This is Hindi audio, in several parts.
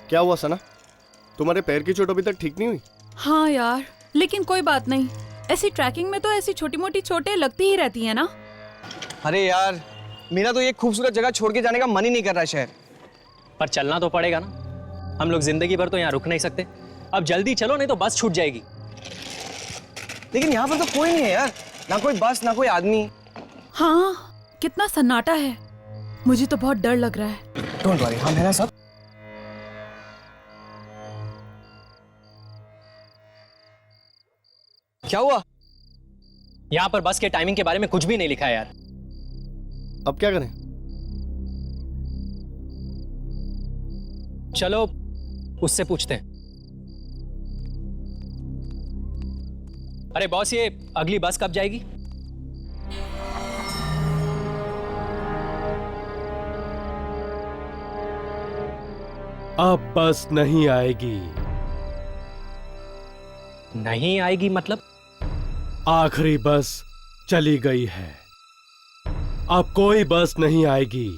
क्या हुआ सना? तुम्हारे पैर की चोट अभी तक ठीक नहीं हुई? हाँ यार, लेकिन कोई बात नहीं। ऐसी ट्रैकिंग में तो ऐसी छोटी मोटी चोटें लगती ही रहती है ना। अरे यार, मेरा तो ये खूबसूरत जगह छोड़ के जाने का मन ही नहीं कर रहा शहर। पर चलना तो पड़ेगा ना, हम लोग जिंदगी भर तो यहाँ रुक नहीं सकते। अब जल्दी चलो नहीं तो बस छूट जाएगी। लेकिन यहाँ पर तो कोई नहीं है यार, ना कोई बस ना कोई आदमी। हाँ, कितना सन्नाटा है। मुझे तो बहुत डर लग रहा है। डोंट वरी, हम है ना सब। क्या हुआ? यहाँ पर बस के टाइमिंग के बारे में कुछ भी नहीं लिखा है यार। अब क्या करें? चलो उससे पूछते हैं। अरे बॉस, ये अगली बस कब जाएगी? अब बस नहीं आएगी। नहीं आएगी मतलब? आखिरी बस चली गई है, अब कोई बस नहीं आएगी।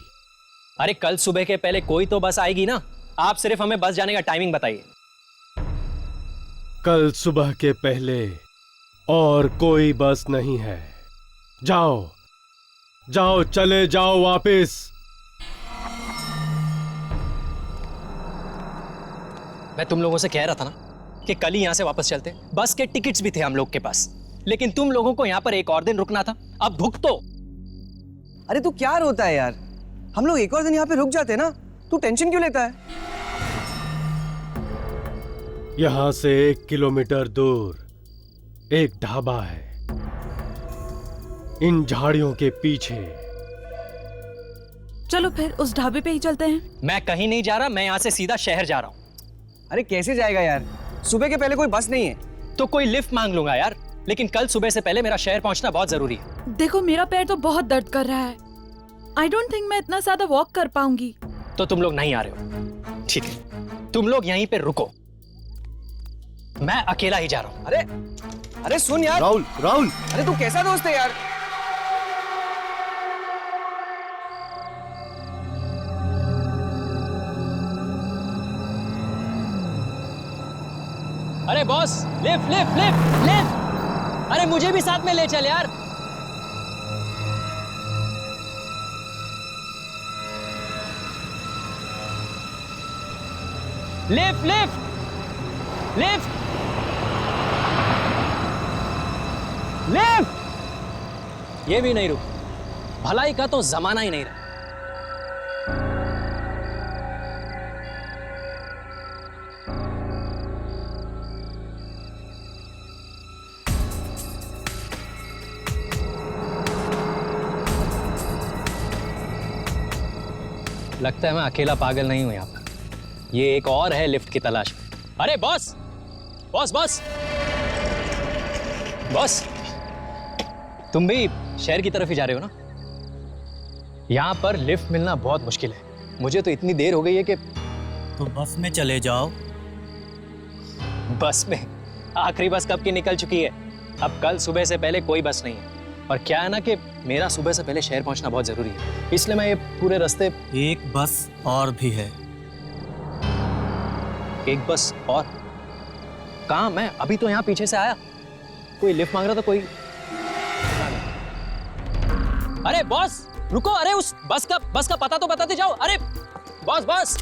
अरे कल सुबह के पहले कोई तो बस आएगी ना। आप सिर्फ हमें बस जाने का टाइमिंग बताइए। कल सुबह के पहले और कोई बस नहीं है। जाओ जाओ, चले जाओ वापस। मैं तुम लोगों से कह रहा था ना कि कल ही यहां से वापस चलते। बस के टिकट्स भी थे हम लोग के पास, लेकिन तुम लोगों को यहां पर एक और दिन रुकना था। अब भुगतो। अरे तू क्या रोता है यार, हम लोग एक और दिन यहाँ पे रुक जाते ना। तू टेंशन क्यों लेता है? यहां से 1 किलोमीटर दूर एक ढाबा है, इन झाड़ियों के पीछे। चलो फिर उस ढाबे पे ही चलते हैं। मैं कहीं नहीं जा रहा, मैं यहां से सीधा शहर जा रहा हूं। अरे कैसे जाएगा यार, सुबह के पहले कोई बस नहीं है। तो कोई लिफ्ट मांग लूंगा यार, लेकिन कल सुबह से पहले मेरा शहर पहुंचना बहुत जरूरी है। देखो, मेरा पैर तो बहुत दर्द कर रहा है। आई डोंट थिंक मैं इतना ज्यादा वॉक कर पाऊंगी। तो तुम लोग नहीं आ रहे हो, ठीक है, तुम लोग यहीं पे रुको, मैं अकेला ही जा रहा हूं। अरे सुन यार। राहुल, राहुल, अरे तू कैसा दोस्त है यार? अरे boss, lift lift lift lift. अरे मुझे भी साथ में ले चल यार। Lift lift lift lift. ये भी नहीं रुक। भलाई का तो जमाना ही नहीं रहा। लगता है मैं अकेला पागल नहीं हूं यहाँ पर। ये एक और है लिफ्ट की तलाश में। अरे बॉस बॉस बॉस बॉस, तुम भी शहर की तरफ ही जा रहे हो ना? यहाँ पर लिफ्ट मिलना बहुत मुश्किल है। मुझे तो इतनी देर हो गई है कि तो बस में चले जाओ। बस में? आखिरी बस कब की निकल चुकी है। अब कल सुबह से पहले कोई बस नहीं है। और क्या है ना कि मेरा सुबह से पहले शहर पहुंचना बहुत जरूरी है, इसलिए मैं ये पूरे रास्ते। एक बस और भी है। एक बस और? कहाँ? मैं अभी तो यहाँ पीछे से आया। कोई लिफ्ट मांग रहा था, कोई। अरे बॉस रुको, अरे उस बस का पता तो बताते जाओ। अरे बॉस बॉस,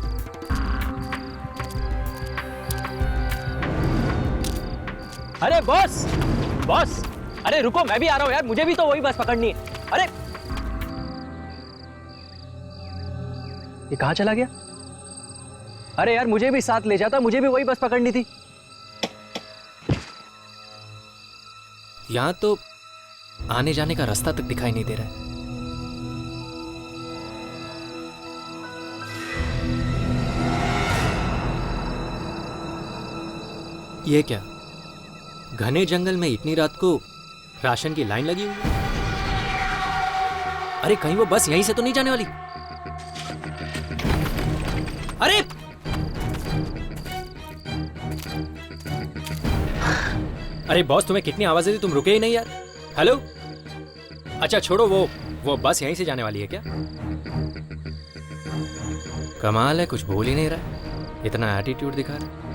अरे बॉस बॉस, अरे रुको, मैं भी आ रहा हूं यार, मुझे भी तो वही बस पकड़नी है। अरे ये कहां चला गया? अरे यार मुझे भी साथ ले जाता, मुझे भी वही बस पकड़नी थी। यहां तो आने जाने का रास्ता तक दिखाई नहीं दे रहा है। ये क्या, घने जंगल में इतनी रात को राशन की लाइन लगी हुई है? अरे कहीं वो बस यहीं से तो नहीं जाने वाली? अरे अरे बॉस, तुम्हें कितनी आवाजें दी, तुम रुके ही नहीं यार। हेलो, अच्छा छोड़ो, वो बस यहीं से जाने वाली है क्या? कमाल है, कुछ बोल ही नहीं रहा। इतना एटीट्यूड दिखा रहा है।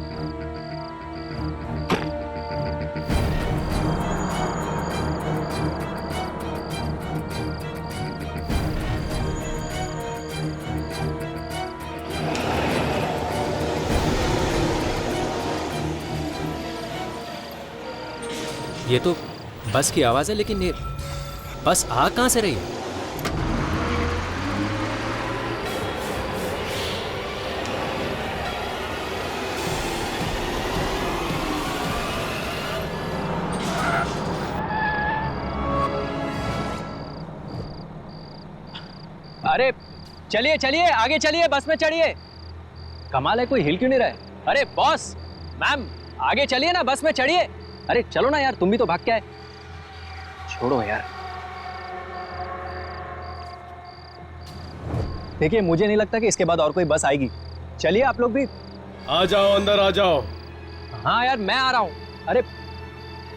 ये तो बस की आवाज है, लेकिन ये बस आ कहां से रही है? अरे चलिए चलिए, आगे चलिए, बस में चढ़िए। कमाल है, कोई हिल क्यों नहीं रहा है? अरे बॉस, मैम, आगे चलिए ना, बस में चढ़िए। अरे चलो ना यार, तुम भी तो भाग के आए। छोड़ो यार। देखिए, मुझे नहीं लगता कि इसके बाद और कोई बस आएगी। चलिए आप लोग भी। आ जाओ, अंदर आ जाओ। हाँ यार, मैं आ रहा हूं। अरे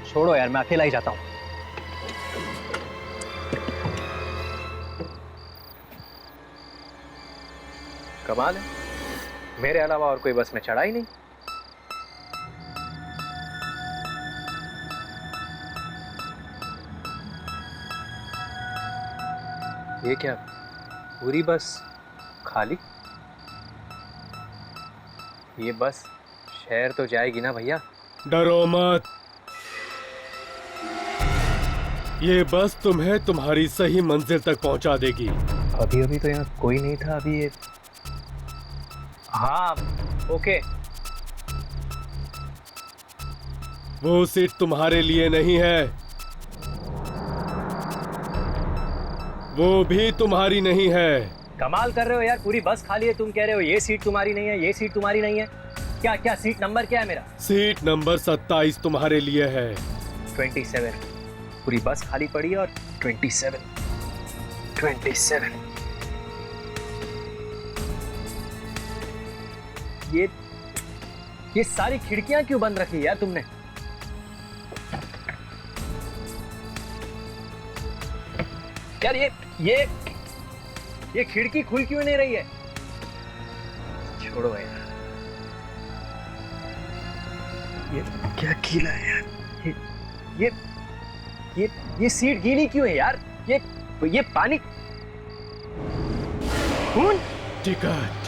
छोड़ो यार, मैं अकेला ही जाता हूं। कमाल है, मेरे अलावा और कोई बस में चढ़ा ही नहीं। ये क्या, पूरी बस खाली? ये बस शहर तो जाएगी ना भैया? डरो मत, ये बस तुम्हें तुम्हारी सही मंजिल तक पहुंचा देगी। अभी अभी तो यहाँ कोई नहीं था। अभी ये, हाँ ओके। वो सीट तुम्हारे लिए नहीं है, वो भी तुम्हारी नहीं है। कमाल कर रहे हो यार, पूरी बस खाली है, तुम कह रहे हो ये सीट तुम्हारी नहीं है, ये सीट तुम्हारी नहीं है। क्या क्या सीट नंबर क्या है मेरा? सीट नंबर 27 तुम्हारे लिए है। 27। पूरी बस खाली पड़ी है और 27। ये सारी खिड़कियां क्यों बंद रखी यार तुमने? यार ये खिड़की खुल क्यों नहीं रही है? छोड़ो यार, ये क्या गीला है यार। ये सीट गीली क्यों है यार? ये पानी, खून। टिकट।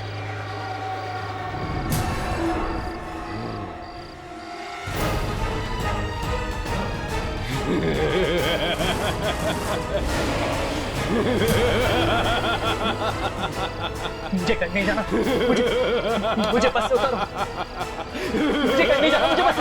मुझे कहीं नहीं जाना, मुझे बस से उतारो। मुझे कहीं नहीं जाना, मुझे बस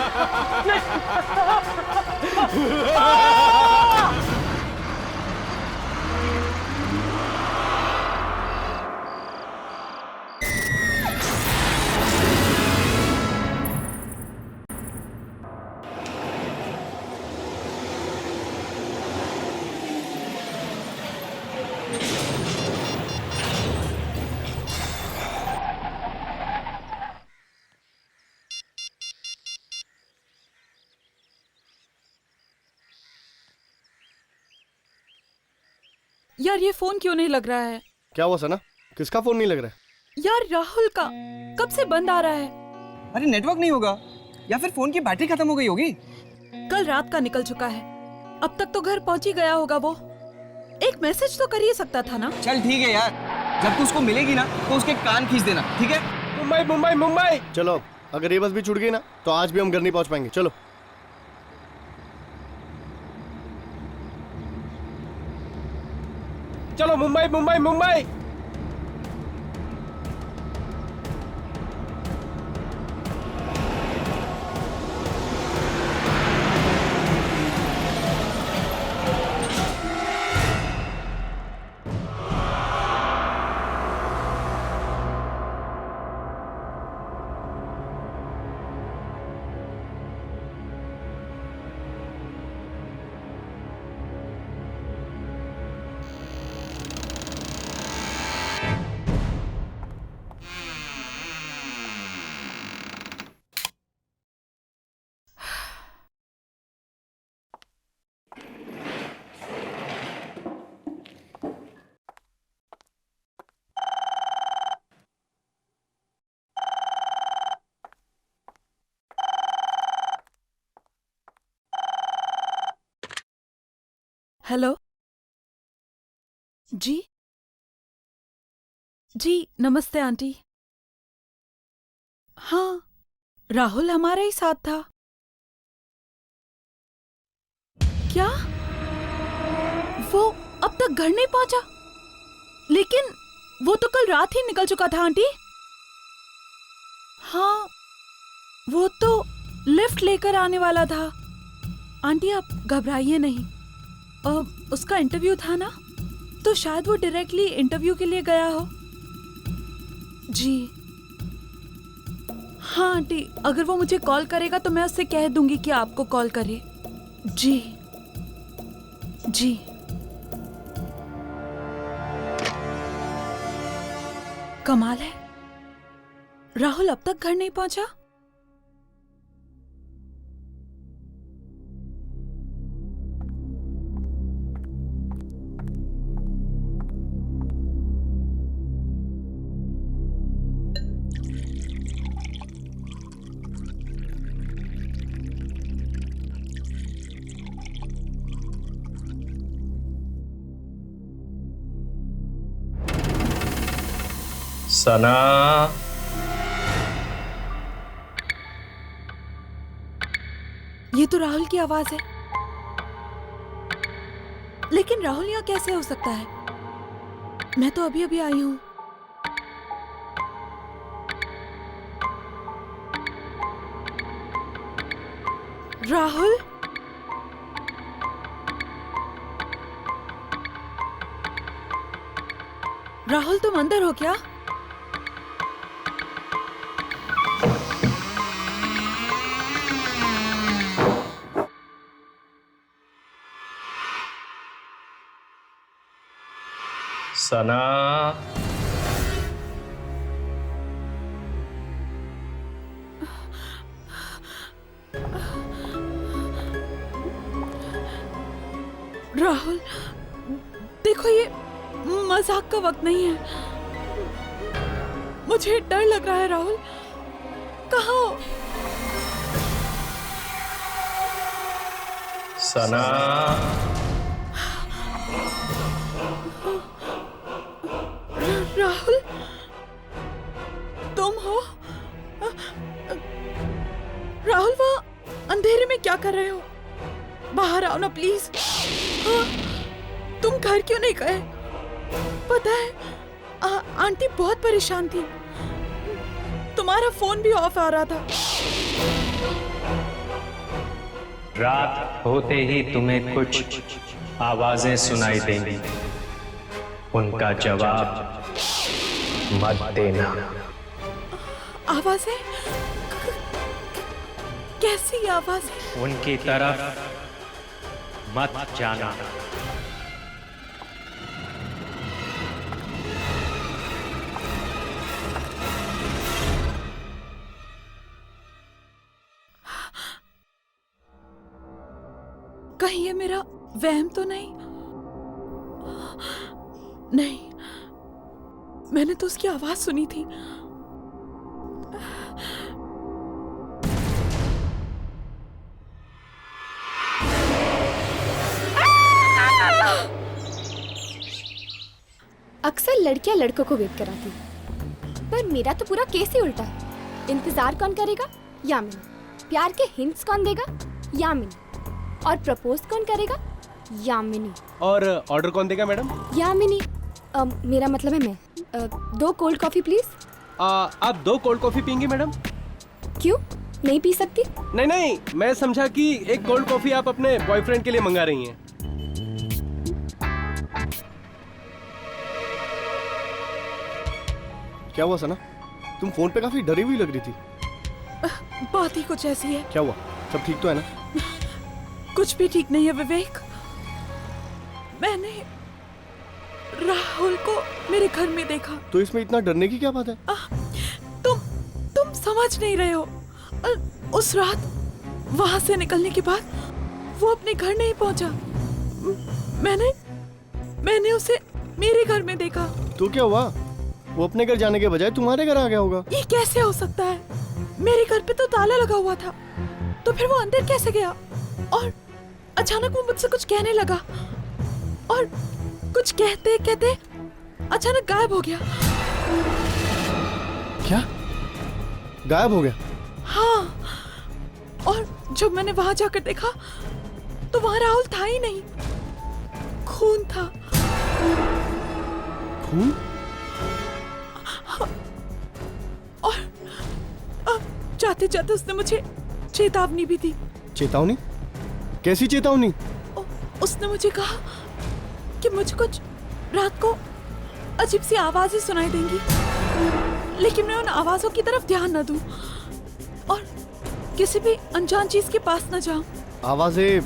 यार ये फोन क्यों नहीं लग रहा है? क्या हुआ सना? किसका फोन नहीं लग रहा है? यार राहुल का कब से बंद आ रहा है। अरे नेटवर्क नहीं होगा, या फिर फोन की बैटरी खत्म हो गई होगी। कल रात का निकल चुका है, अब तक तो घर पहुंच ही गया होगा वो। एक मैसेज तो कर ही सकता था ना। चल ठीक है यार, जब तू उसको मिलेगी ना तो उसके कान खींच देना, ठीक है? मुंबई मुंबई मुंबई। चलो, अगर ये बस भी छूट गई ना तो आज भी हम घर नहीं पहुंच पाएंगे। चलो। चलो, मुंबई मुंबई मुंबई। हेलो जी जी नमस्ते आंटी। हाँ, राहुल हमारे ही साथ था। क्या वो अब तक घर नहीं पहुंचा? लेकिन वो तो कल रात ही निकल चुका था आंटी। हाँ, वो तो लिफ्ट लेकर आने वाला था। आंटी आप घबराइए नहीं। उसका इंटरव्यू था ना, तो शायद वो डायरेक्टली इंटरव्यू के लिए गया हो। जी हाँ आंटी, अगर वो मुझे कॉल करेगा तो मैं उससे कह दूंगी कि आपको कॉल करे। जी जी। कमाल है, राहुल अब तक घर नहीं पहुंचा। सना, ये तो राहुल की आवाज है। लेकिन राहुल यहाँ कैसे हो सकता है? मैं तो अभी अभी आई हूं। राहुल, राहुल तुम अंदर हो क्या? सना, राहुल देखो, ये मजाक का वक्त नहीं है। मुझे डर लग रहा है। राहुल कहाँ हो? सना, राहुल तुम हो? राहुल वहाँ अंधेरे में क्या कर रहे हो? बाहर आओ ना प्लीज। हाँ, तुम घर क्यों नहीं गए? पता है आंटी बहुत परेशान थी। तुम्हारा फोन भी ऑफ आ रहा था। रात होते ही तुम्हें कुछ आवाजें सुनाई देंगी, उनका जवाब मत देना। आवाजें? कैसी आवाजें? उनकी तरफ मत जाना। कहीं ये मेरा वहम तो नहीं? नहीं, मैंने तो उसकी आवाज सुनी थी। अक्सर लड़कियां लड़कों को वेट कराती, पर मेरा तो पूरा केस ही उल्टा है। इंतजार कौन करेगा? यामिनी। प्यार के हिंट्स कौन देगा? यामिनी। और प्रपोज कौन करेगा? यामिनी। और ऑर्डर कौन देगा मैडम? यामिनी। मेरा मतलब है मैं। 2 कोल्ड कॉफी प्लीज। आप 2 कोल्ड कॉफी पियेंगी मैडम? क्यों नहीं पी सकती? नहीं नहीं, मैं समझा कि एक कोल्ड कॉफी आप अपने बॉयफ्रेंड के लिए मंगा रही हैं। क्या हुआ सना? तुम फोन पे काफी डरी हुई लग रही थी। बात ही कुछ ऐसी है। क्या हुआ? सब ठीक तो है ना? कुछ भी ठीक नहीं है विवेक। मैंने राहुल को मेरे घर में देखा। तो इसमें इतना डरने की क्या बात है? तुम समझ नहीं रहे हो। उस रात वहां से निकलने के बाद वो अपने घर नहीं पहुंचा। मैंने उसे मेरे घर में देखा। तो क्या हुआ? वो अपने घर जाने के बजाय तुम्हारे घर आ गया होगा। ये कैसे हो सकता है? मेरे घर पे तो ताला लगा हुआ था, तो फिर वो अंदर कैसे गया? और अचानक वो मुझसे कुछ कहने लगा। और कुछ कहते कहते अचानक गायब हो गया। क्या? गायब हो गया? हाँ, और जब मैंने वहां जाकर देखा तो वहां राहुल था ही नहीं, खून था। खून? और जाते जाते उसने मुझे चेतावनी भी दी। चेतावनी? कैसी चेतावनी? उसने मुझे कहा कि मुझे कुछ रात को अजीब सी आवाजें सुनाई देंगी, लेकिन मैं उन आवाजों की तरफ ध्यान न दूं और किसी भी अनजान चीज के पास न जाऊं। आवाजें,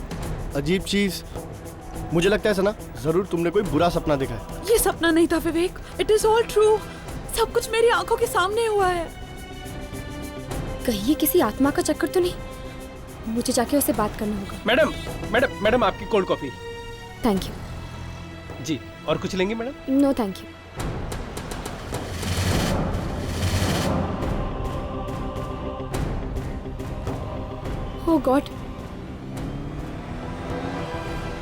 अजीब चीज। मुझे लगता है सना, जरूर तुमने कोई बुरा सपना देखा है। ये सपना नहीं था विवेक, इट इज ऑल ट्रू। सब कुछ मेरी आंखों के सामने हुआ है। कहीं ये किसी आत्मा का चक्कर तो नहीं? मुझे जाके उससे बात करना होगा। मैडम मैडम मैडम, आपकी कोल्ड कॉफी। Thank you. जी, और कुछ लेंगे madam? No thank you. Oh God,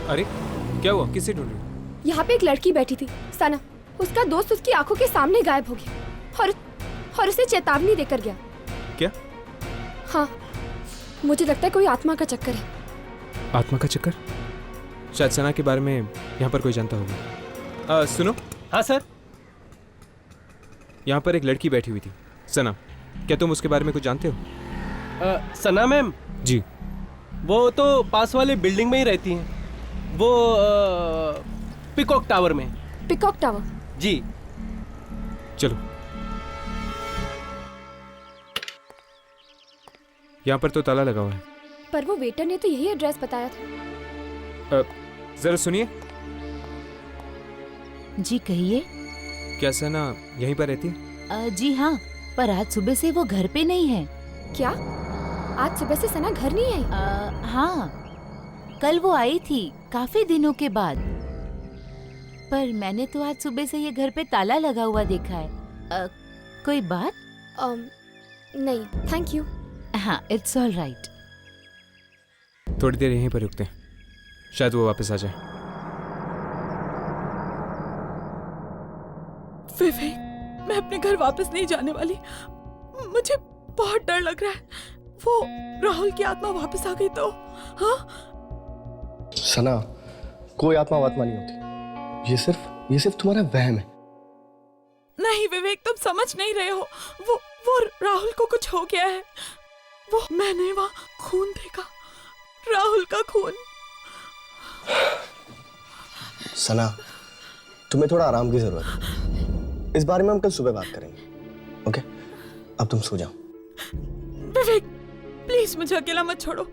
अरे क्या हुआ? किसे ढूंढ रही हो? यहाँ पे एक लड़की बैठी थी, सना। उसका दोस्त उसकी आंखों के सामने गायब हो गया और उसे चेतावनी देकर गया। क्या? हाँ, मुझे लगता है कोई आत्मा का चक्कर है। आत्मा का चक्कर? शायद सना के बारे में यहाँ पर कोई जानता होगा। सुनो। हाँ सर। यहाँ पर एक लड़की बैठी हुई थी, सना। क्या तुम उसके बारे में कुछ जानते हो? सना मैम? जी। वो तो पास वाले बिल्डिंग में ही रहती हैं। वो पिकॉक टावर में। Peacock tower? जी। चलो। यहाँ पर तो ताला लगा हुआ है। पर वो वेटर ने तो यही एड्रेस बताया था। जरा सुनिए। जी कहिए। क्या सना यहीं पर रहती है? जी हाँ, पर आज सुबह से वो घर पे नहीं है। क्या? आज सुबह से सना घर नहीं आई? हाँ, कल वो आई थी काफी दिनों के बाद, पर मैंने तो आज सुबह से ये घर पे ताला लगा हुआ देखा है। कोई बात? नहीं, थैंक यू। हाँ, इट्स ऑल राइट। थोड़ी देर यहीं पर रुकते हैं, शायद वो वापस आ जाए। विवेक, मैं अपने घर वापस नहीं जाने वाली। मुझे बहुत डर लग रहा है। वो राहुल की आत्मा वापस आ गई तो? हाँ सना, कोई आत्मा वात्मा नहीं होती। ये सिर्फ तुम्हारा वहम है। नहीं विवेक, तुम समझ नहीं रहे हो। वो राहुल को कुछ हो गया है। वो मैंने वहाँ खून देखा, राहुल का खून। सना, तुम्हें थोड़ा आराम की जरूरत है। इस बारे में हम कल सुबह बात करेंगे। ओके, अब तुम सो जाओ। विवेक प्लीज मुझे अकेला मत छोड़ो।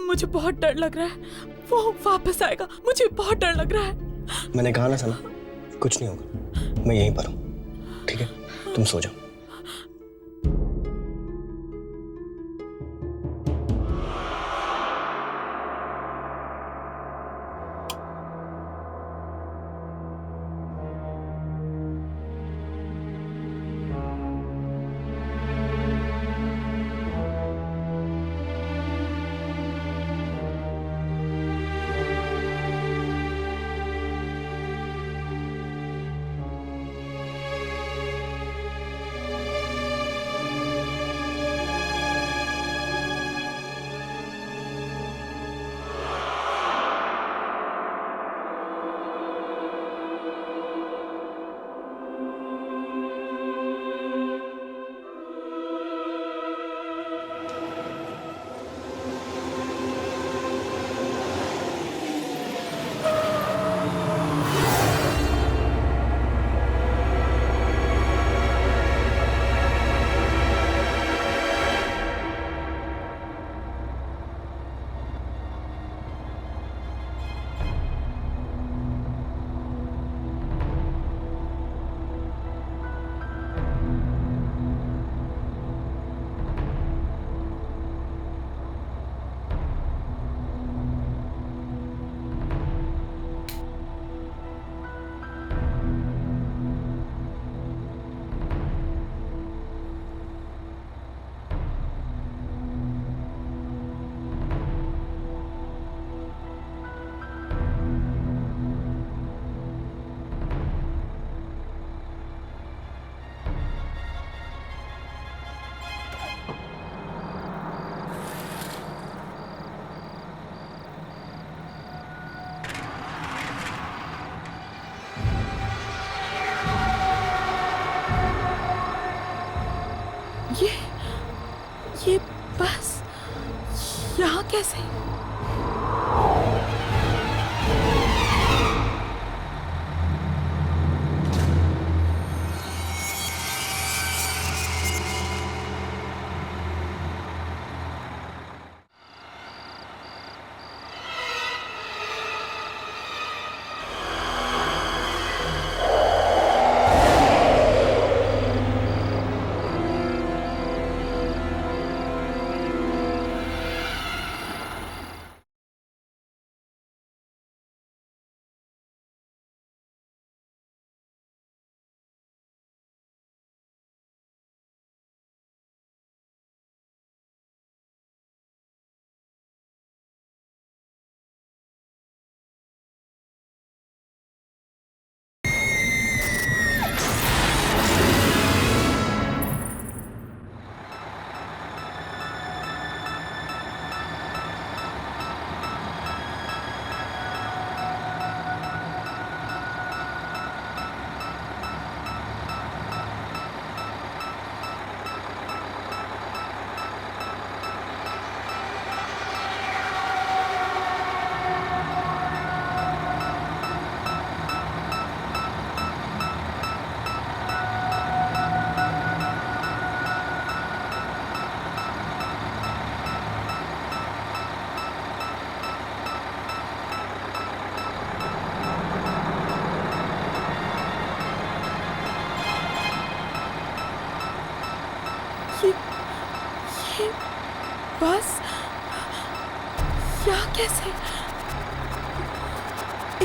मुझे बहुत डर लग रहा है। वो वापस आएगा, मुझे बहुत डर लग रहा है। मैंने कहा ना सना, कुछ नहीं होगा। मैं यहीं पर हूँ, ठीक है? तुम सो जाओ। ये बस यहाँ कैसे? ये बस यहाँ कैसे?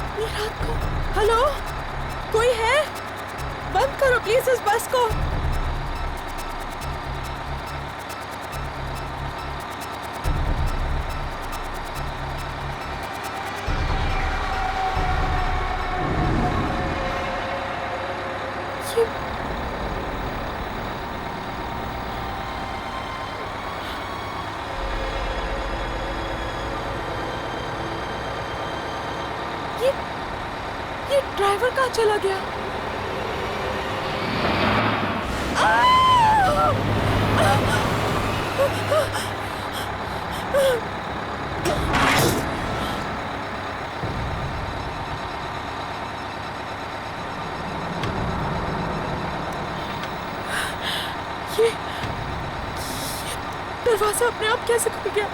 इतनी रात को? हेलो, कोई है? बंद करो प्लीज इस बस को। ये ड्राइवर कहाँ चला गया? ये दरवाजा अपने आप कैसे खुल गया?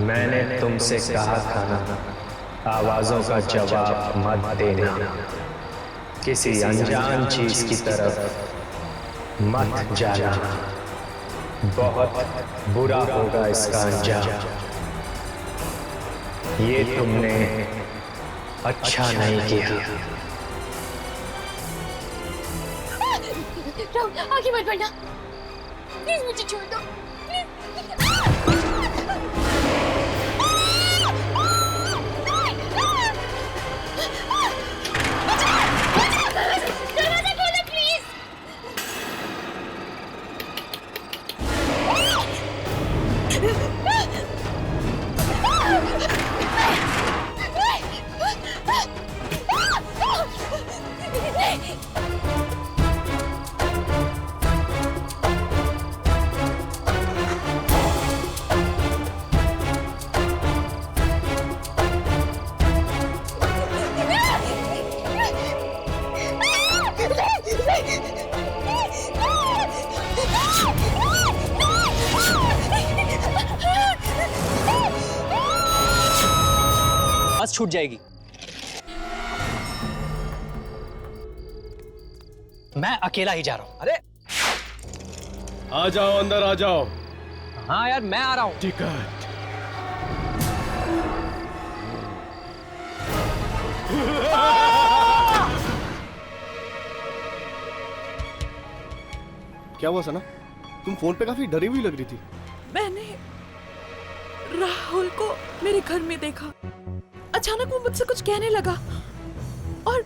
मैंने तुमसे कहा था ना, आवाजों का जवाब मत देना, किसी अनजान चीज की तरफ मत जाना, बहुत बुरा होगा इसका अंजाम। ये तुमने अच्छा नहीं किया। राहुल, आगे मत बढ़ना, प्लीज मुझे छोड़ दो, छूट जाएगी। मैं अकेला ही जा रहा हूं। अरे आ जाओ, अंदर आ जाओ। हाँ यार, मैं आ रहा हूं। टिकट। क्या हुआ सना? तुम फोन पे काफी डरी हुई लग रही थी। मैंने राहुल को मेरे घर में देखा। अचानक वो मुझसे कुछ कहने लगा और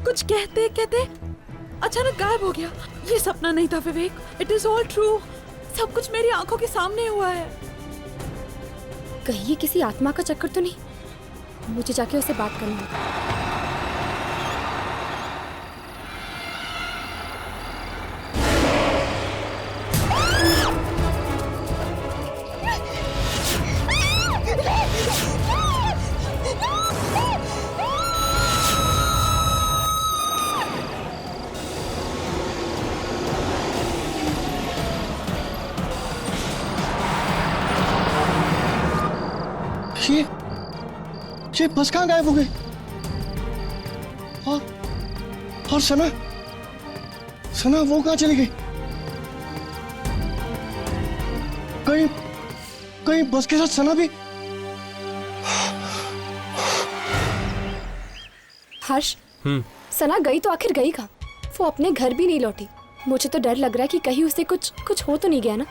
कुछ कहते कहते अचानक गायब हो गया। ये सपना नहीं था विवेक, इट इज ऑल ट्रू। सब कुछ मेरी आंखों के सामने हुआ है। कहीं ये किसी आत्मा का चक्कर तो नहीं? मुझे जाके उससे बात करनी होगी। ये बस कहाँ गायब हो गई? और सना वो कहाँ चली गई? कहीं बस के साथ सना भी? हर्ष, सना गई तो आखिर गई कहाँ? वो अपने घर भी नहीं लौटी। मुझे तो डर लग रहा है कि कहीं उसे कुछ हो तो नहीं गया ना।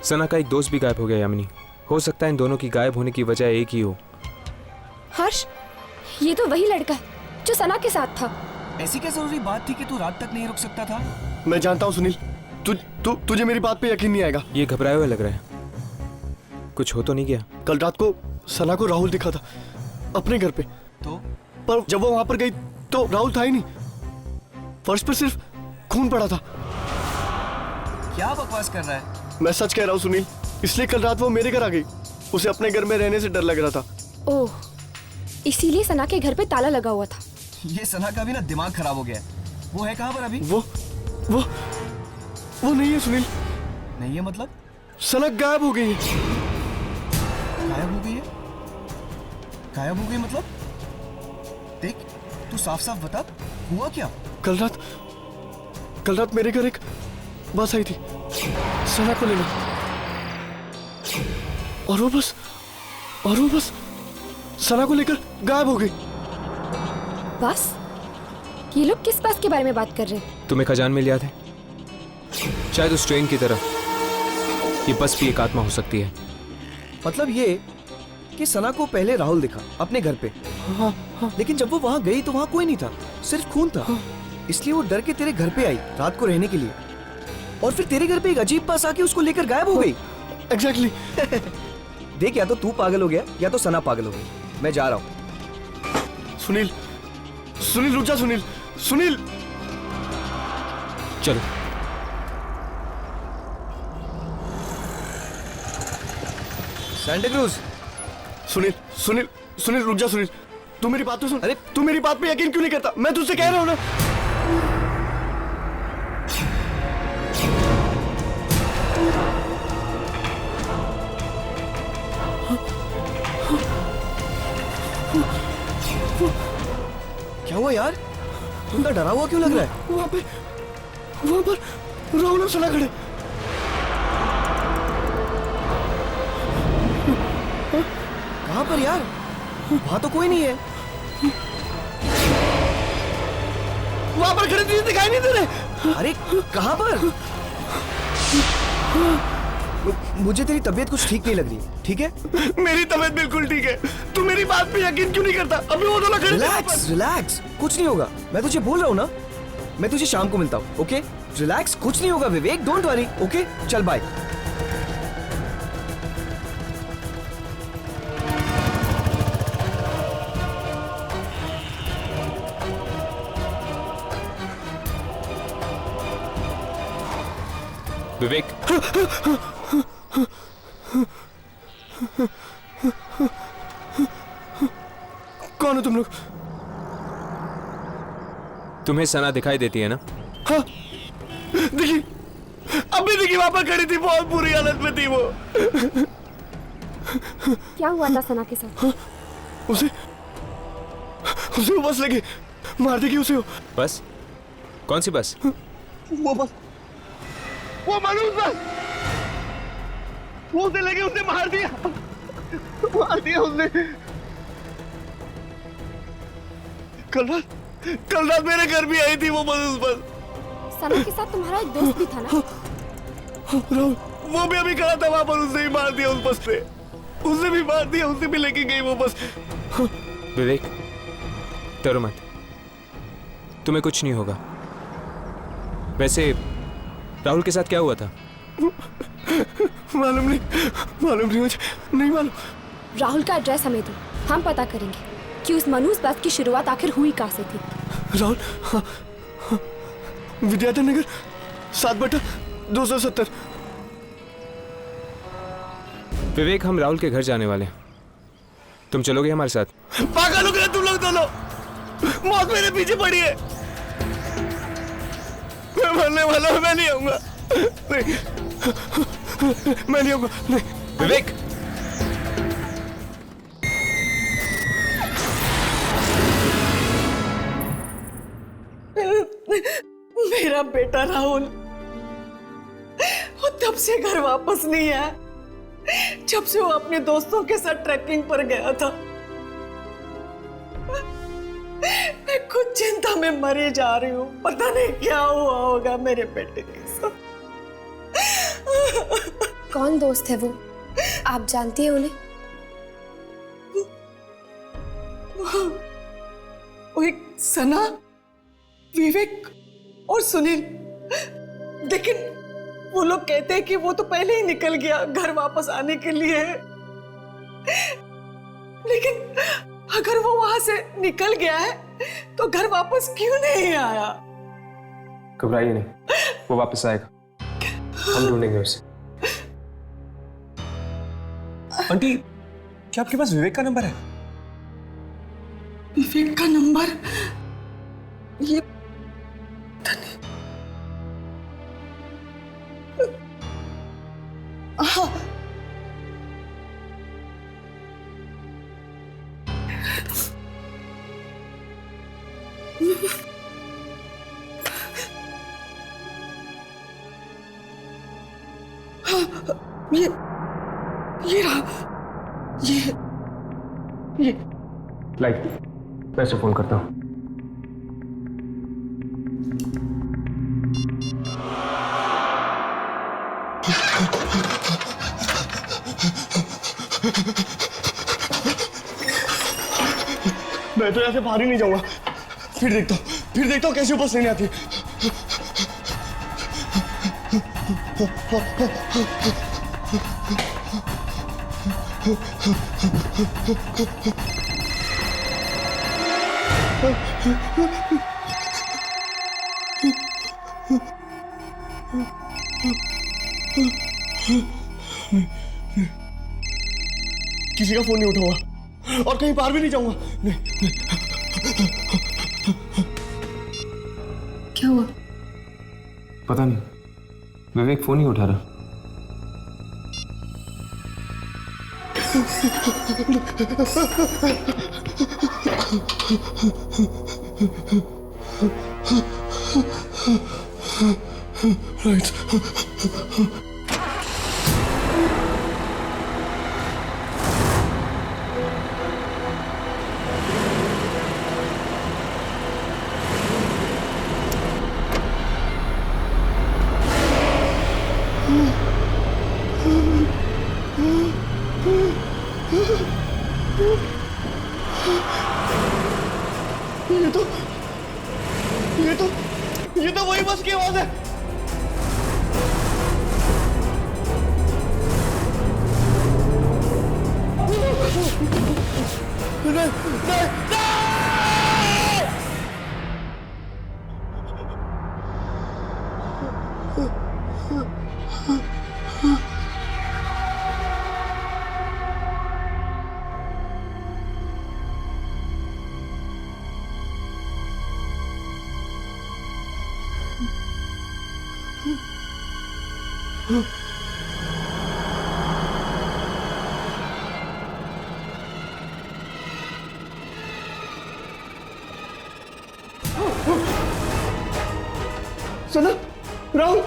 सना का एक दोस्त भी गायब हो गया यामिनी। हो सकता है इन दोनों की गायब होने की वजह एक ही हो। हर्ष, ये तो वही लड़का है जो सना के साथ था। ऐसी क्या जरूरी बात थी कि तू रात तक नहीं रुक सकता था? मैं जानता हूँ सुनील, तुझे मेरी बात पे यकीन नहीं आएगा। ये घबराए हुए लग रहा है। कुछ हो तो नहीं गया? कल रात को सना को राहुल दिखा था अपने घर पे। तो पर जब वो वहां पर गई तो राहुल था ही नहीं। फर्श पर सिर्फ खून पड़ा था। क्या बकवास कर रहा है? मैं सच कह रहा हूँ सुनील, इसलिए कल रात वो मेरे घर आ गई। उसे अपने घर में रहने से डर लग रहा था। ओह, इसीलिए सना के घर पे ताला लगा हुआ था। ये सना का भी ना दिमाग खराब हो गया है। वो है कहाँ पर अभी? वो नहीं है सुनील। नहीं है मतलब? सना गायब हो गई है। गायब हो गई है? गायब हो गई मतलब? देख, तू साफ साफ बता, हुआ क्या? कल रात मेरे घर एक बस आई थी सना को लेने, और वो बस सना को लेकर गायब हो गई। बस? ये लोग किस बस के बारे में बात कर रहे हैं? तुम्हें खजान में याद है? शायद उस ट्रेन की तरह ये बस भी एक आत्मा हो सकती है। मतलब ये कि सना को पहले राहुल दिखा अपने घर पे। हाँ, लेकिन जब वो वहां गई तो वहां कोई नहीं था, सिर्फ खून था। इसलिए वो डर के तेरे घर पे आई रात को रहने के लिए, और फिर तेरे घर पे एक अजीब बस आके उसको लेकर गायब हो गई। एग्जैक्टली। देख, या तो तू पागल हो गया या तो सना पागल हो गई। मैं जा रहा हूँ। सुनील रुक जा। सुनील चलो। Santa cruise. सुनील रुक जा। सुनील, तू मेरी बात तो सुन। अरे तू मेरी बात पे यकीन क्यों नहीं करता? मैं तुझसे कह रहा हूँ ना। क्या हुआ यार? तुम डरा हुआ क्यों लग रहा है? वहां पर राहुल और सना खड़े। कहाँ पर यार? वहां तो कोई नहीं है। वहां पर खड़े तुझे दिखाई नहीं दे रहे? अरे कहाँ पर? मुझे तेरी तबीयत कुछ ठीक नहीं लग रही, ठीक है? मेरी तबीयत बिल्कुल ठीक है। तू मेरी बात पे यकीन क्यों नहीं करता? अभी वो दोनों खड़े। रिलैक्स, कुछ नहीं होगा। मैं तुझे बोल रहा हूँ ना, मैं तुझे शाम को मिलता हूँ, ओके? रिलैक्स, कुछ नहीं होगा विवेक, डोंट वरी, ओके? चल बाय। विवेक, कौन हो तुम लोग? तुम्हें सना दिखाई देती है ना? हाँ, देखी, अभी देखी वहां पर खड़ी थी, बहुत बुरी हालत में थी वो। क्या हुआ था सना के साथ? उसे उसे वो बस लगी, मार देगी उसे। बस? कौन सी बस? वो बस, वो मनोज बस, वो उसे लगी, उसे मार दिया उसने। कल रात मेरे घर भी आई थी वो मनोज बस। सना के साथ तुम्हारा एक दोस्त भी था ना? राहुल, वो भी अभी खड़ा था वहां पर, उसने भी मार दिया उस बस पे, उसने भी मार दिया, उसने भी लेके गई वो बस। विवेक, डरो मत, तुम्हें कुछ नहीं होगा। वैसे राहुल के साथ क्या हुआ था? मालूम नहीं मुझे, नहीं मालूम। राहुल का एड्रेस हमें दो, हम पता करेंगे कि उस मनूस बस की शुरुआत आखिर हुई कहाँ से थी। राहुल, विद्याधर नगर 7/270। विवेक, हम राहुल के घर जाने वाले हैं, तुम चलोगे हमारे साथ? पागल हो गए तुम लोग दोनों, मौत मेरे पीछे पड़ी है, मैं मरने वाला हूं, मैं नहीं आऊंगा, नहीं, मैं नहीं आऊंगा, नहीं। विवेक, मेरा बेटा राहुल वो तब से घर वापस नहीं आया जब से वो अपने दोस्तों के साथ ट्रैकिंग पर गया था। मैं खुद चिंता में मरी जा रही हूँ, पता नहीं क्या हुआ होगा मेरे बेटे के साथ। कौन दोस्त है वो, आप जानती हैं उन्हें? वो एक सना, विवेक और सुनील, लेकिन वो लोग कहते हैं कि वो तो पहले ही निकल गया घर वापस आने के लिए। लेकिन अगर वो वहां से निकल गया है तो घर वापस क्यों नहीं आया? घबराइए नहीं, वो वापस आएगा, हम ढूंढेंगे उसे। आंटी, क्या आपके पास विवेक का नंबर है? विवेक का नंबर? ये हाँ, ये रहा, ये लाइक, मैं इसे फोन करता हूँ। मैं तो यहाँ से बाहर ही नहीं जाऊंगा, फिर देखता हूँ कैसे बस नहीं आती। किसी का फोन नहीं उठाऊंगा और कहीं बाहर भी नहीं जाऊंगा। नहीं। क्या हुआ? पता नहीं, विवेक फोन ही उठा रहा। राइट। ये तो वही बस की आवाज है। नहीं, नहीं, नहीं! सना, राहुल,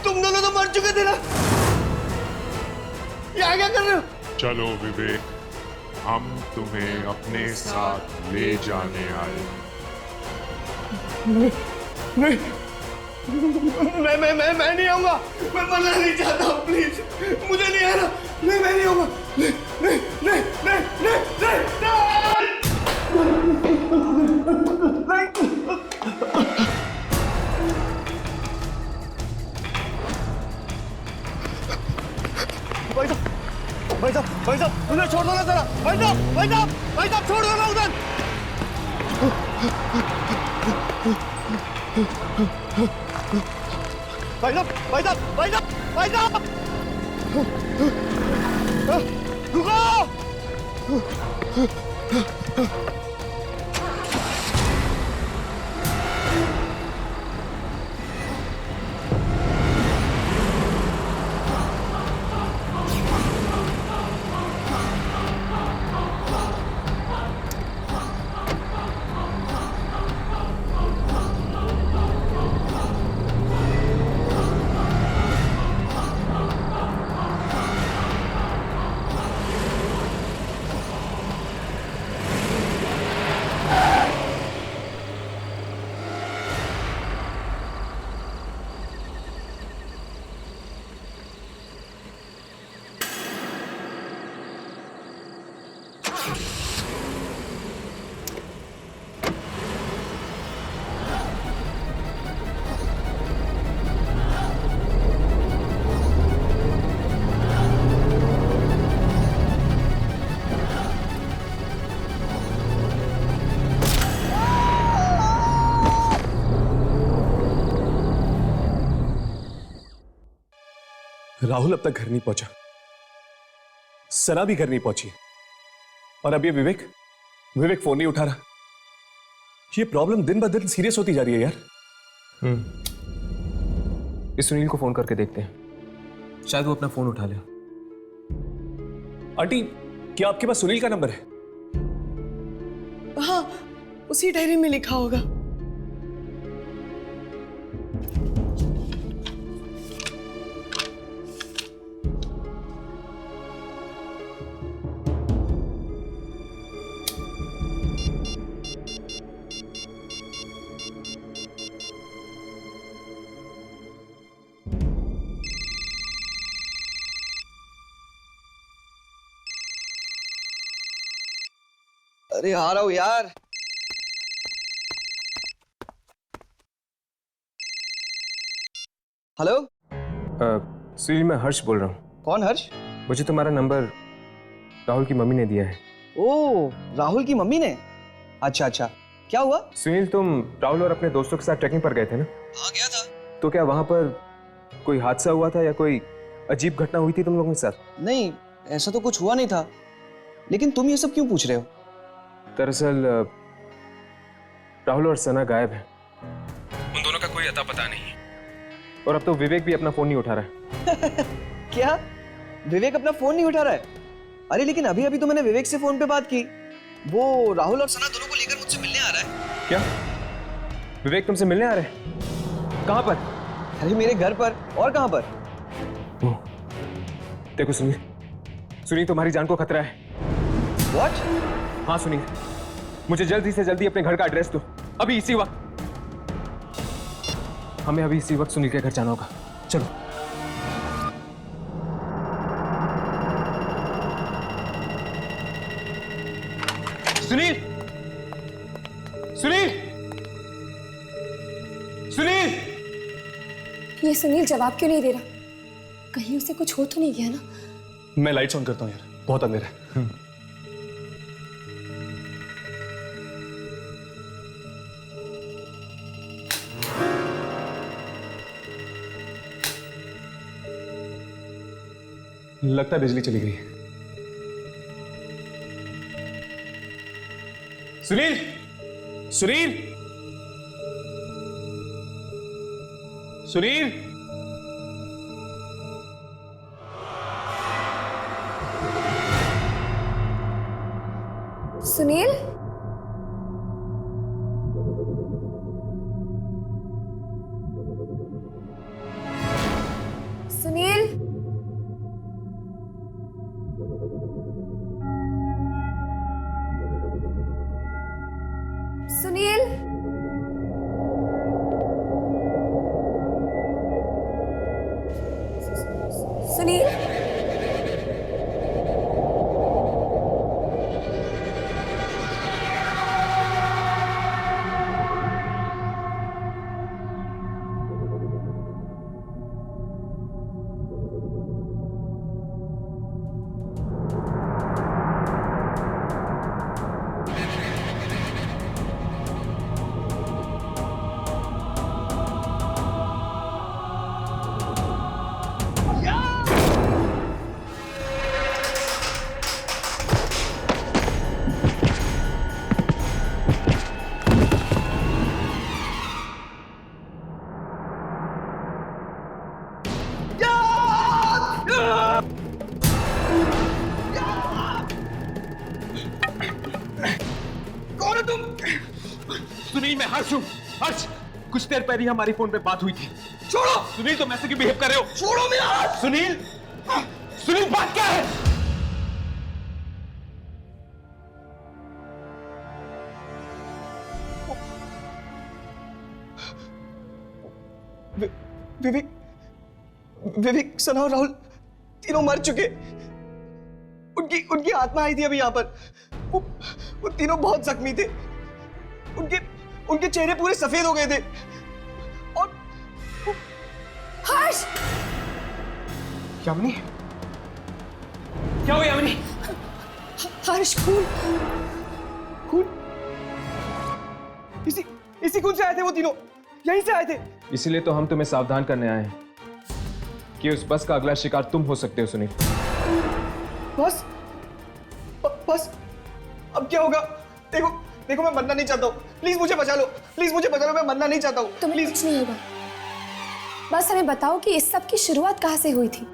तुम दोनों तो मर चुके थे ना। यहाँ क्या कर रहे हो? चलो विवेक, हम तुम्हें अपने साथ ले जाने आए। नहीं, मैं नहीं आऊंगा। मैं मरना नहीं चाहता हूँ, प्लीज मुझे नहीं आना। नहीं, मैं नहीं आऊंगा। नहीं, नहीं, नहीं, नहीं, नहीं, भाई साहब, उन्हें छोड़ दो ना जरा। भाई साहब, छोड़ दो ना उधर। भाई साहब, रुको। राहुल अब तक घर नहीं पहुंचा, सना भी घर नहीं पहुंची, और अब ये विवेक फोन नहीं उठा रहा। ये प्रॉब्लम दिन ब दिन सीरियस होती जा रही है यार। इस सुनील को फोन करके देखते हैं, शायद वो अपना फोन उठा ले। आंटी, क्या आपके पास सुनील का नंबर है? हाँ, उसी डायरी में लिखा होगा। अरे आ रहा हूं यार। हेलो, सुनील, मैं हर्ष बोल रहा हूँ। कौन हर्ष? मुझे तुम्हारा नंबर राहुल की मम्मी ने दिया है। ओ, राहुल की मम्मी ने? अच्छा, क्या हुआ? सुनील, तुम राहुल और अपने दोस्तों के साथ ट्रैकिंग पर गए थे ना? हाँ, गया था। तो क्या वहां पर कोई हादसा हुआ था या कोई अजीब घटना हुई थी तुम लोगों के साथ? नहीं, ऐसा तो कुछ हुआ नहीं था, लेकिन तुम ये सब क्यों पूछ रहे हो? दरअसल राहुल और सना गायब हैं। उन दोनों का कोई अता पता नहीं है, और अब तो विवेक भी अपना फोन नहीं उठा रहा है। क्या? विवेक अपना फोन नहीं उठा रहा है? अरे लेकिन अभी अभी तो मैंने विवेक से फोन पे बात की। वो राहुल और सना दोनों को लेकर मुझसे मिलने आ रहा है। क्या? विवेक तुमसे मिलने आ रहे हैं? कहां पर? अरे मेरे घर पर। और कहां पर? देखो सुनील, तुम्हारी जान को खतरा है। What? हाँ सुनील, मुझे जल्दी से जल्दी अपने घर का एड्रेस दो, अभी इसी वक्त। हमें अभी इसी वक्त सुनील के घर जाना होगा। चलो। सुनील, सुनील, सुनील! ये सुनील जवाब क्यों नहीं दे रहा? कहीं उसे कुछ हो तो नहीं गया ना? मैं लाइट्स ऑन करता हूँ यार, बहुत अंधेरा है। लगता है बिजली चली गई है। सुनील, सुनील, सुनील! सुनील? सुनील, मैं हर्ष हूँ। हर्ष, कुछ देर पहले हमारी फोन पे बात हुई थी। छोड़ो सुनील, तुम ऐसे क्यों बिहेव कर रहे हो? छोड़ो मेरा हाथ। सुनील, सुनील बात क्या है? विवेक, विवेक, सना और राहुल तीनों मर चुके। उनकी उनकी आत्मा आई थी अभी यहाँ पर। वो तीनों बहुत जख्मी थे। उनके उनके चेहरे पूरे सफेद हो गए थे। और हर्ष! यामिनी, क्या हुआ यामिनी? हर्ष, खून, खून। इसी खून से आए थे वो तीनों, यहीं से आए थे। इसीलिए तो हम तुम्हें सावधान करने आए हैं कि उस बस का अगला शिकार तुम हो सकते हो सुनील। बस, बस, अब क्या होगा? देखो, देखो, मैं मरना नहीं चाहता हूँ। प्लीज मुझे बचा लो, प्लीज मुझे बचा लो, मैं मरना नहीं चाहता हूँ। तुम्हें कुछ नहीं होगा। बस हमें बताओ कि इस सब की शुरुआत कहाँ से हुई थी?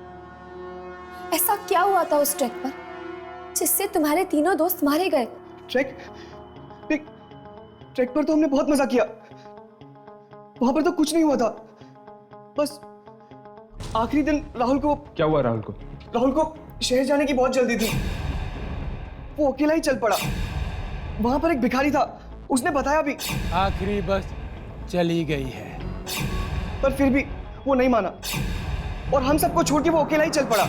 ऐसा क्या हुआ था उस ट्रैक पर जिससे तुम्हारे तीनों दोस्त मारे गए? ट्रैक पर तो हमने बहुत मजा किया। वहां पर तो कुछ नहीं हुआ था। बस आखिरी दिन राहुल को। क्या हुआ राहुल को? राहुल को शहर जाने की बहुत जल्दी थी। वो अकेला ही चल पड़ा। वहां पर एक भिखारी था, उसने बताया भी। आखिरी बस चली गई है, पर फिर भी वो नहीं माना और हम सबको छोड़ के वो अकेला ही चल पड़ा।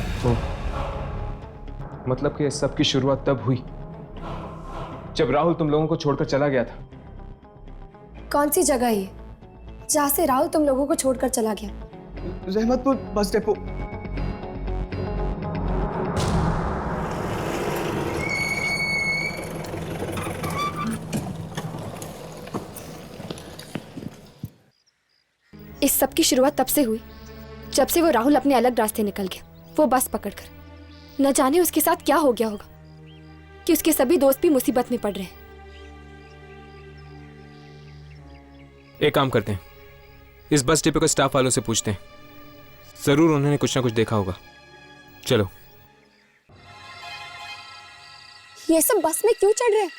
मतलब कि सब की शुरुआत तब हुई जब राहुल तुम लोगों को छोड़कर चला गया था। कौन सी जगह है ये जहाँ से राहुल तुम लोगों को छोड़कर चला गया? Rahmatpur bus depot. इस सब की शुरुआत तब से हुई जब से वो राहुल अपने अलग रास्ते निकल गया, वो बस पकड़कर। न जाने उसके साथ क्या हो गया होगा कि उसके सभी दोस्त भी मुसीबत में पड़ रहे हैं। एक काम करते हैं, इस बस डिपो के स्टाफ वालों से पूछते हैं, जरूर उन्होंने कुछ ना कुछ देखा होगा। चलो। ये सब बस में क्यों चढ़ रहे हैं?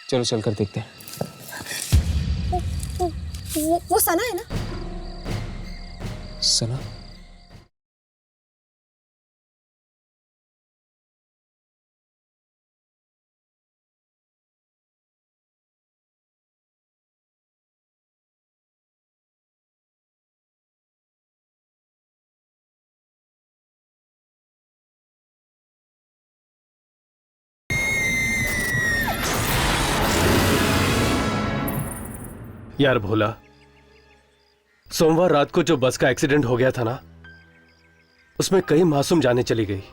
चलो चलकर देखते हैं। वो सना है ना? सना? यार भोला, सोमवार रात को जो बस का एक्सीडेंट हो गया था ना, उसमें कई मासूम जानें चली गई।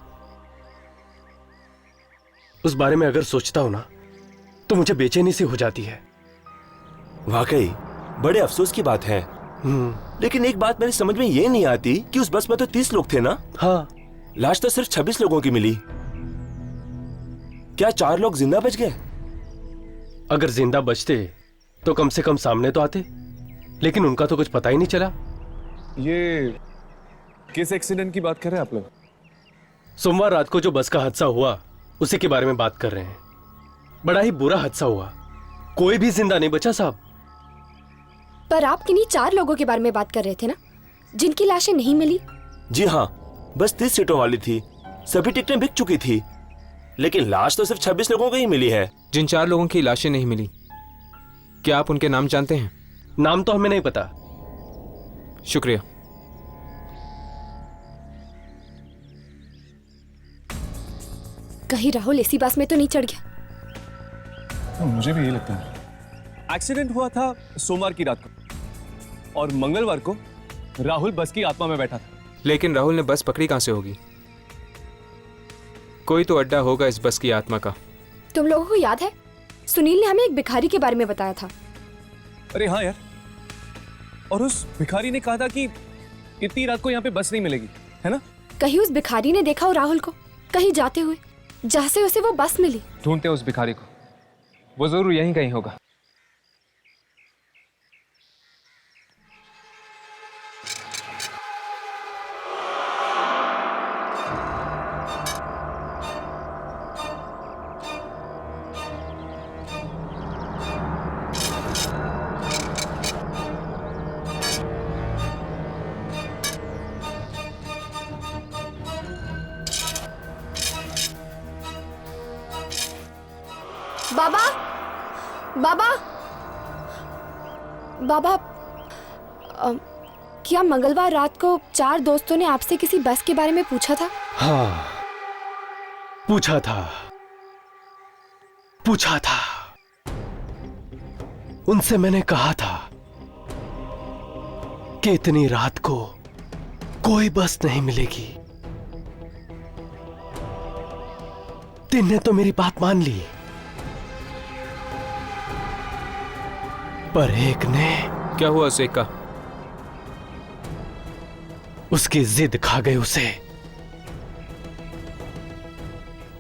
उस बारे में अगर सोचता हूं ना तो मुझे बेचैनी सी हो जाती है। वाकई बड़े अफसोस की बात है। लेकिन एक बात मेरी समझ में ये नहीं आती कि उस बस में तो 30 लोग थे ना? हाँ। लाश तो सिर्फ 26 लोगों की मिली। क्या 4 लोग जिंदा बच गए? अगर जिंदा बचते तो कम से कम सामने तो आते, लेकिन उनका तो कुछ पता ही नहीं चला। ये किस एक्सीडेंट की बात कर रहे हैं आप लोग? सोमवार रात को जो बस का हादसा हुआ उसी के बारे में बात कर रहे हैं। बड़ा ही बुरा हादसा हुआ, कोई भी जिंदा नहीं बचा साहब। पर आप किन्हीं 4 लोगों के बारे में बात कर रहे थे ना, जिनकी लाशें नहीं मिली? जी हाँ, बस 30 सीटों वाली थी, सभी टिकटें बिक चुकी थी, लेकिन लाश तो सिर्फ 26 लोगों की ही मिली है। जिन 4 लोगों की लाशें नहीं मिली, क्या आप उनके नाम जानते हैं? नाम तो हमें नहीं पता। शुक्रिया। कहीं राहुल इसी बस में तो नहीं चढ़ गया? मुझे भी यही लगता है। एक्सीडेंट हुआ था सोमवार की रात को और मंगलवार को राहुल बस की आत्मा में बैठा था। लेकिन राहुल ने बस पकड़ी कहां से होगी? कोई तो अड्डा होगा इस बस की आत्मा का। तुम लोगों को याद है सुनील ने हमें एक भिखारी के बारे में बताया था? अरे हाँ यार, और उस भिखारी ने कहा था कि इतनी रात को यहाँ पे बस नहीं मिलेगी, है ना? कहीं उस भिखारी ने देखा हो राहुल को कहीं जाते हुए, जहाँ से उसे वो बस मिली? ढूंढते उस भिखारी को, वो जरूर यहीं कहीं होगा। बाबा, बाबा, बाबा, क्या मंगलवार रात को 4 दोस्तों ने आपसे किसी बस के बारे में पूछा था? हाँ, पूछा था। उनसे मैंने कहा था कि इतनी रात को कोई बस नहीं मिलेगी। तीन ने तो मेरी बात मान ली, पर एक ने। क्या हुआ उसे का? उसकी जिद खा गई उसे।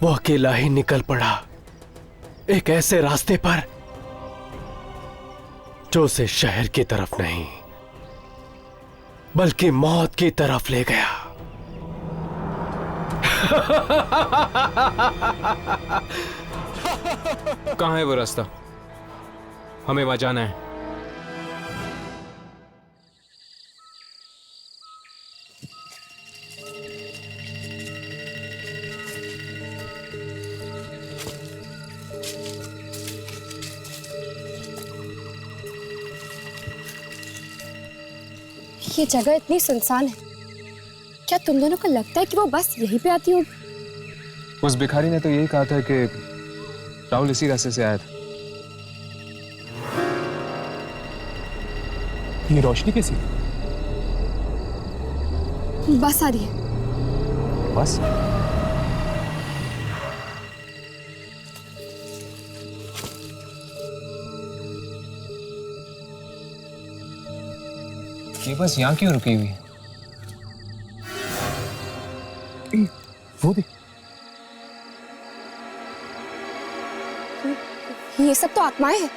वो अकेला ही निकल पड़ा एक ऐसे रास्ते पर जो उसे शहर की तरफ नहीं बल्कि मौत की तरफ ले गया। कहां है वो रास्ता? हमें वहां जाना है। ये जगह इतनी सुनसान है, क्या तुम दोनों को लगता है कि वो बस यहीं पे आती होगी? उस भिखारी ने तो यही कहा था कि राहुल इसी रास्ते से आया था। ये रोशनी कैसी? बस आ रही है। बस? ये बस यहाँ क्यों रुकी हुई है? वो देख, ये सब तो आत्माएं हैं।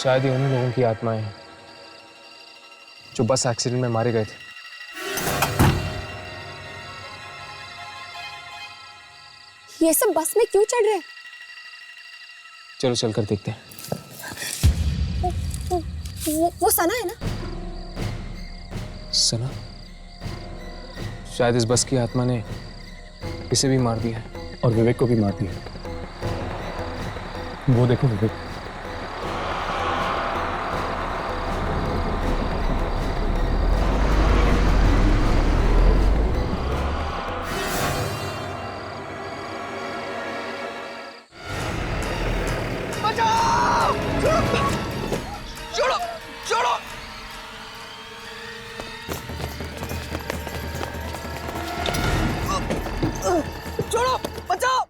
शायद ये उन्हीं लोगों की आत्माएं हैं जो बस एक्सीडेंट में मारे गए थे। ये सब बस में क्यों चढ़ रहे हैं? चलो चलकर देखते हैं। वो सना है ना? सना? शायद इस बस की आत्मा ने इसे भी मार दिया है और विवेक को भी मार दिया। वो देखो विवेक। छोड़ो, छोड़ो। छोड़ो, बचाओ।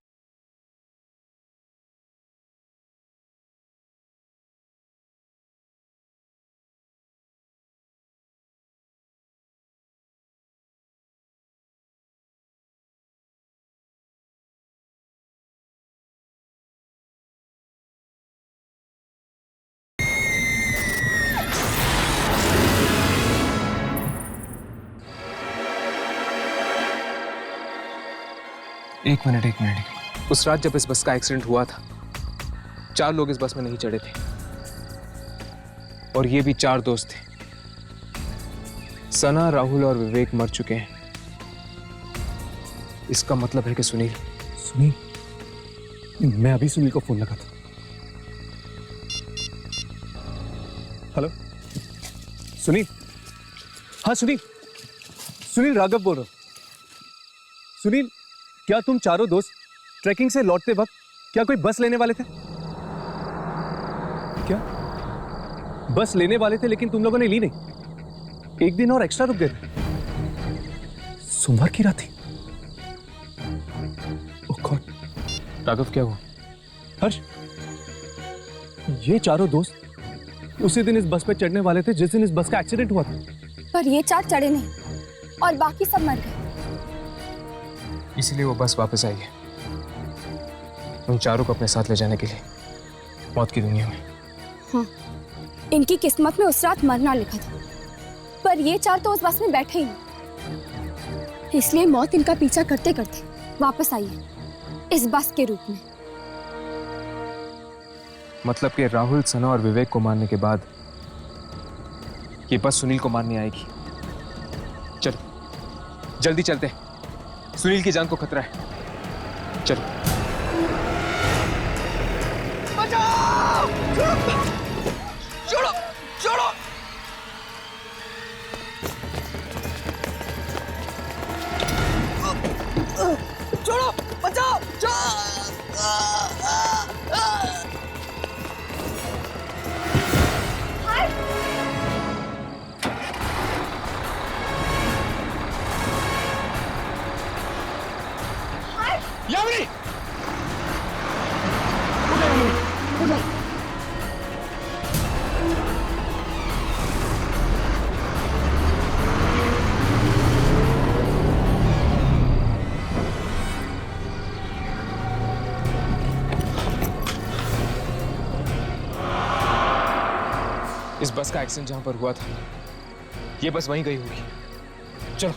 एक मिनट। उस रात जब इस बस का एक्सीडेंट हुआ था, 4 लोग इस बस में नहीं चढ़े थे और ये भी 4 दोस्त थे। सना, राहुल और विवेक मर चुके हैं। इसका मतलब है कि सुनील। मैं अभी सुनील को फोन लगा था। हेलो सुनील। हाँ सुनील राघव बोल रहा हूं। सुनील, क्या तुम चारों दोस्त ट्रैकिंग से लौटते वक्त क्या कोई बस लेने वाले थे? क्या बस लेने वाले थे लेकिन तुम लोगों ने ली नहीं? एक दिन और एक्स्ट्रा रुक गए थे। सोमवार की रात थी। ओह गॉड। राघव क्या हुआ? हर्ष, ये चारों दोस्त उसी दिन इस बस पे चढ़ने वाले थे जिस दिन इस बस का एक्सीडेंट हुआ था। पर ये 4 चढ़े नहीं और बाकी सब मर गए। इसलिए वो बस वापस आई है उन चारों को अपने साथ ले जाने के लिए मौत की दुनिया में। हाँ, इनकी किस्मत में उस रात मरना लिखा था, पर ये 4 तो उस बस में बैठे ही नहीं। इसलिए मौत इनका पीछा करते करते वापस आई है इस बस के रूप में। मतलब कि राहुल, सना और विवेक को मारने के बाद ये बस सुनील को मारने आएगी। चलो जल्दी चलते हैं, सुनील की जान को खतरा है। चलो। बचाओ! छोड़ो! छोड़ो! छोड़ो! बचाओ! यामिनी! उठो! इस बस का एक्सीडेंट जहां पर हुआ था, ये बस वहीं गई होगी। चलो।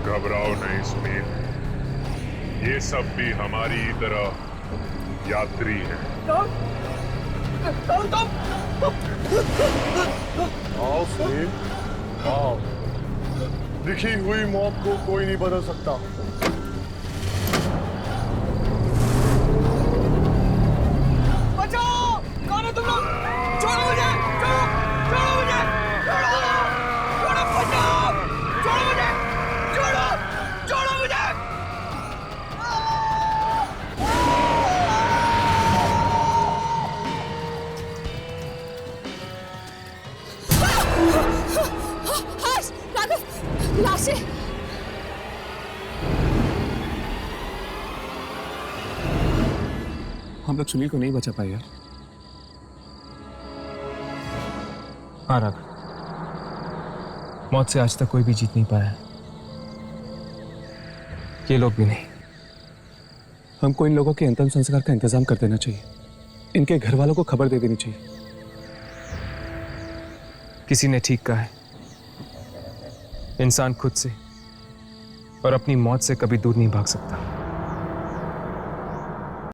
घबराओ नहीं सुनील, ये सब भी हमारी तरह यात्री है। आओ सुनील, आओ। लिखी हुई मौत को कोई नहीं बदल सकता। बचाओ! कौन है तुम लोग? छोड़ो मुझे! छोड़ो! छोड़ो मुझे! छोड़ो! छोड़ो! बचाओ! छोड़ो मुझे! छोड़ो! छोड़ो मुझे! हर्ष! राघव! लाशें! हम लोग सुनील को नहीं बचा पाए यार। हाँ राघव, मौत से आज तक कोई भी जीत नहीं पाया, ये लोग भी नहीं। हमको इन लोगों के अंतिम संस्कार का इंतजाम कर देना चाहिए। इनके घर वालों को खबर दे देनी चाहिए। किसी ने ठीक कहा है, इंसान खुद से और अपनी मौत से कभी दूर नहीं भाग सकता।